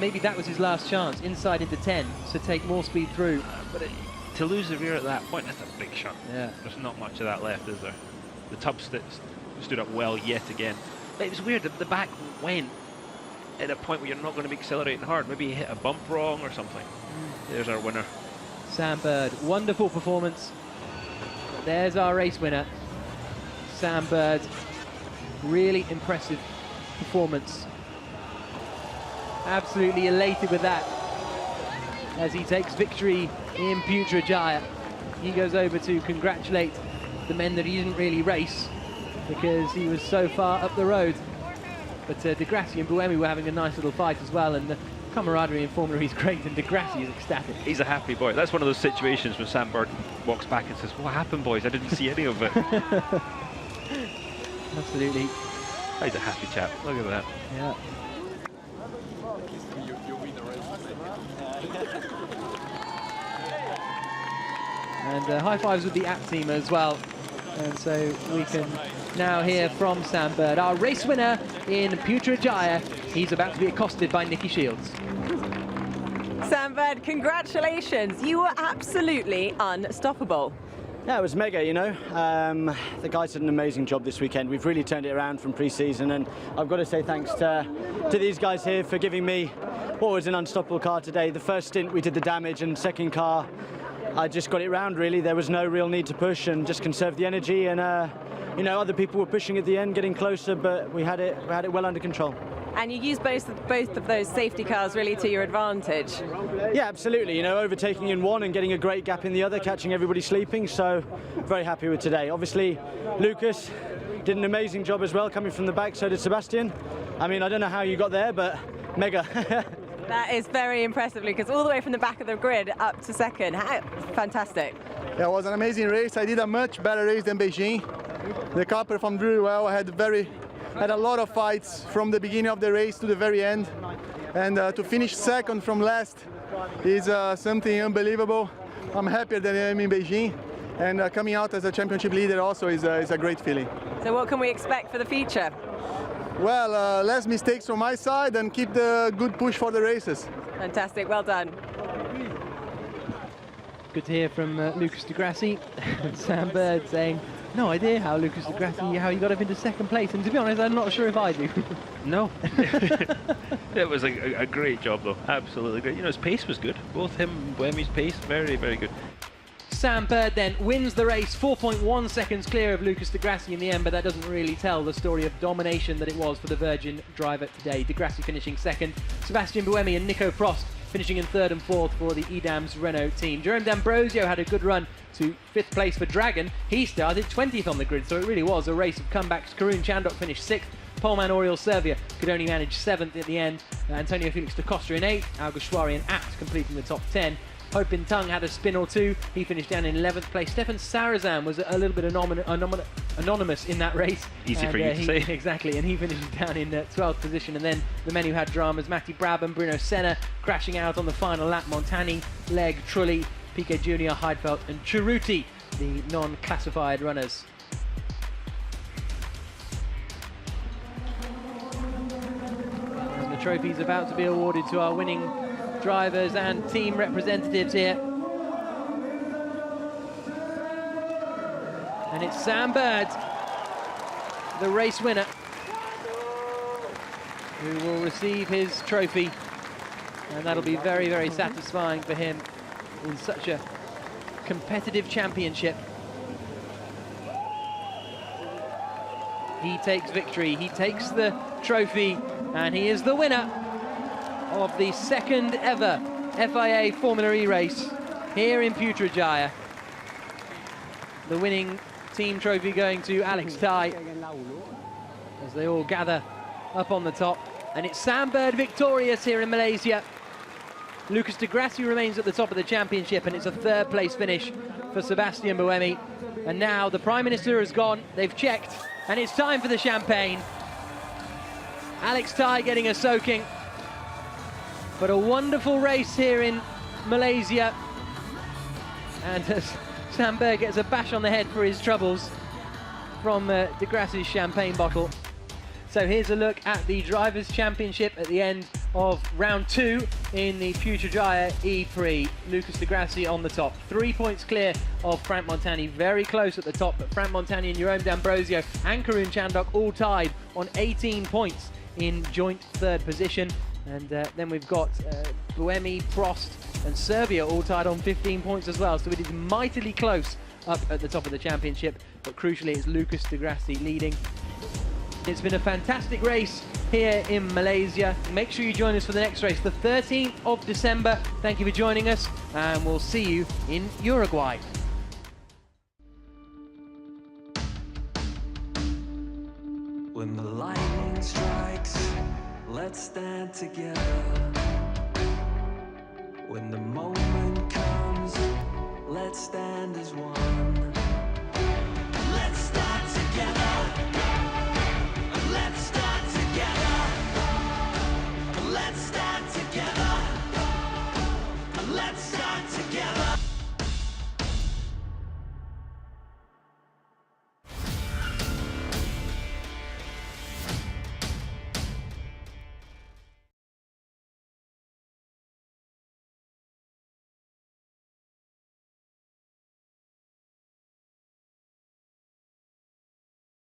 Maybe that was his last chance, inside into 10, to take more speed through. But to lose the rear at that point, that's a big shot. Yeah. There's not much of that left, is there? The tub stood up well yet again. But it was weird, the back went at a point where you're not going to be accelerating hard. Maybe he hit a bump wrong or something. There's our winner. Sam Bird, wonderful performance. There's our race winner. Sam Bird, really impressive performance. Absolutely elated with that as he takes victory in Putrajaya. He goes over to congratulate the men that he didn't really race because he was so far up the road. But Di Grassi and Buemi were having a nice little fight as well, and the camaraderie in Formula E is great, and Di Grassi is ecstatic. He's a happy boy. That's one of those situations when Sam Bird walks back and says, "What happened, boys? I didn't see any of it." Absolutely. He's a happy chap. Look at that. Yeah. And high fives with the app team as well. And so we can now hear from Sam Bird, our race winner in Putrajaya. He's about to be accosted by Nikki Shields. Sam Bird, congratulations. You were absolutely unstoppable. Yeah, it was mega, you know. The guys did an amazing job this weekend. We've really turned it around from pre-season, and I've got to say thanks to these guys here for giving me what was an unstoppable car today. The first stint we did the damage, and second car I just got it round really. There was no real need to push and just conserve the energy, and you know, other people were pushing at the end, getting closer, but we had it well under control. And you used both of those safety cars really to your advantage. Yeah, absolutely. You know, overtaking in one and getting a great gap in the other, catching everybody sleeping. So very happy with today. Obviously, Lucas did an amazing job as well, coming from the back. So did Sebastian. I mean, I don't know how you got there, but mega. That is very impressive, Lucas. All the way from the back of the grid up to second. Fantastic. Yeah, it was an amazing race. I did a much better race than Beijing. The car performed really well. I had a lot of fights from the beginning of the race to the very end, and to finish second from last is something unbelievable. I'm happier than I am in Beijing, and coming out as a championship leader also is a great feeling. So what can we expect for the future? Well, less mistakes from my side and keep the good push for the races. Fantastic, well done. Good to hear from Lucas Di Grassi. Sam Bird saying, no idea how Lucas Di Grassi, how he got up into second place, and to be honest, I'm not sure if I do. No. It was a great job though, absolutely great. You know, his pace was good. Both him and Buemi's pace, very, very good. Sam Bird then wins the race, 4.1 seconds clear of Lucas Di Grassi in the end, but that doesn't really tell the story of domination that it was for the Virgin driver today. Di Grassi finishing second, Sebastian Buemi and Nico Prost finishing in third and fourth for the EDAMS Renault team. Jerome D'Ambrosio had a good run to fifth place for Dragon. He started 20th on the grid, so it really was a race of comebacks. Karun Chandok finished sixth. Poleman Oriol Servia could only manage seventh at the end. Antonio Felix da Costa in eighth. Alguersuari and Abt completing the top 10. Ho Bin Tung had a spin or two. He finished down in 11th place. Stefan Sarazan was a little bit anonymous in that race. Easy for you to say. Exactly, and he finished down in 12th position. And then the men who had dramas, Matty Brabham, Bruno Senna crashing out on the final lap. Montani, Legg, Trulli, Piquet Jr., Heidfeld and Cerruti, the non-classified runners. And the trophy's about to be awarded to our winning drivers and team representatives here. And it's Sam Bird, the race winner, who will receive his trophy, and that'll be very, very satisfying for him in such a competitive championship. He takes victory, he takes the trophy, and he is the winner of the second ever FIA Formula E race here in Putrajaya. The winning team trophy going to Alex Tai as they all gather up on the top. And it's Sam Bird victorious here in Malaysia. Lucas di Grassi remains at the top of the championship, and it's a third place finish for Sebastian Buemi. And now the Prime Minister has gone, they've checked, and it's time for the champagne. Alex Tai getting a soaking. But a wonderful race here in Malaysia. And Sam Bird gets a bash on the head for his troubles from di Grassi's champagne bottle. So here's a look at the Drivers' Championship at the end of round 2 in the Putrajaya E-Prix. Lucas di Grassi on the top, 3 points clear of Frank Montani, very close at the top, but Frank Montani and Jerome D'Ambrosio and Karun Chandhok all tied on 18 points in joint third position. And then we've got Buemi, Prost and Serbia all tied on 15 points as well, so it is mightily close up at the top of the championship, but crucially it's Lucas di Grassi leading. It's been a fantastic race here in Malaysia. Make sure you join us for the next race, the 13th of December. Thank you for joining us, and we'll see you in Uruguay. When the lightning strikes, let's stand together. When the moment comes, let's stand as one.